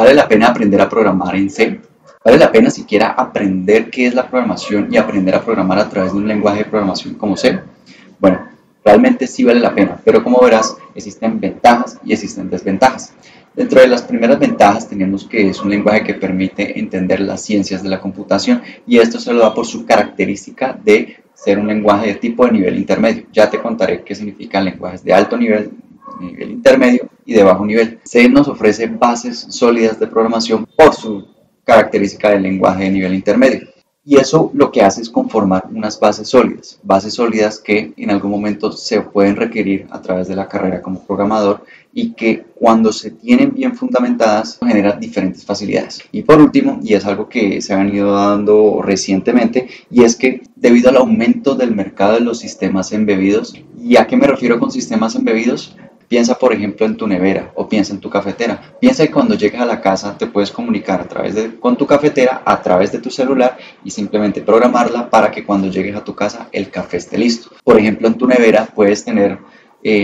¿Vale la pena aprender a programar en C? ¿Vale la pena siquiera aprender qué es la programación y aprender a programar a través de un lenguaje de programación como C? Bueno, realmente sí vale la pena, pero como verás, existen ventajas y existen desventajas. Dentro de las primeras ventajas tenemos que es un lenguaje que permite entender las ciencias de la computación y esto se lo da por su característica de ser un lenguaje de tipo de nivel intermedio. Ya te contaré qué significan lenguajes de alto nivel intermedio y de bajo nivel. C nos ofrece bases sólidas de programación por su característica del lenguaje de nivel intermedio. Y eso lo que hace es conformar unas bases sólidas que en algún momento se pueden requerir a través de la carrera como programador y que cuando se tienen bien fundamentadas generan diferentes facilidades. Y por último, y es algo que se ha venido dando recientemente, y es que debido al aumento del mercado de los sistemas embebidos, ¿y a qué me refiero con sistemas embebidos? Piensa, por ejemplo, en tu nevera o piensa en tu cafetera. Piensa que cuando llegas a la casa te puedes comunicar con tu cafetera a través de tu celular y simplemente programarla para que cuando llegues a tu casa el café esté listo. Por ejemplo, en tu nevera puedes tener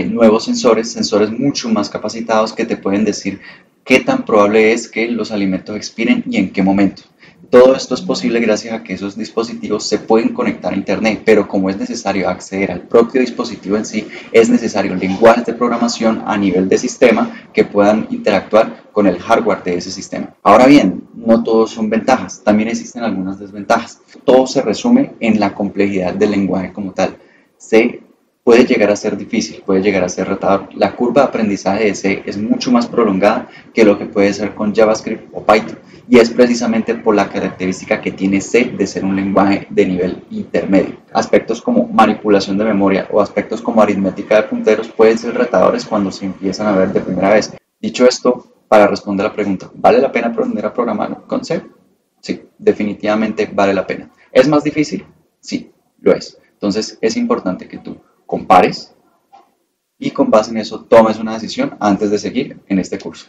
nuevos sensores mucho más capacitados que te pueden decir qué tan probable es que los alimentos expiren y en qué momento. Todo esto es posible gracias a que esos dispositivos se pueden conectar a Internet, pero como es necesario acceder al propio dispositivo en sí, es necesario lenguajes de programación a nivel de sistema que puedan interactuar con el hardware de ese sistema. Ahora bien, no todos son ventajas, también existen algunas desventajas. Todo se resume en la complejidad del lenguaje como tal. C puede llegar a ser difícil, puede llegar a ser retador. La curva de aprendizaje de C es mucho más prolongada que lo que puede ser con JavaScript o Python. Y es precisamente por la característica que tiene C de ser un lenguaje de nivel intermedio. Aspectos como manipulación de memoria o aspectos como aritmética de punteros pueden ser retadores cuando se empiezan a ver de primera vez. Dicho esto, para responder a la pregunta, ¿vale la pena aprender a programar con C? Sí, definitivamente vale la pena. ¿Es más difícil? Sí, lo es. Entonces es importante que tú compares y con base en eso tomes una decisión antes de seguir en este curso.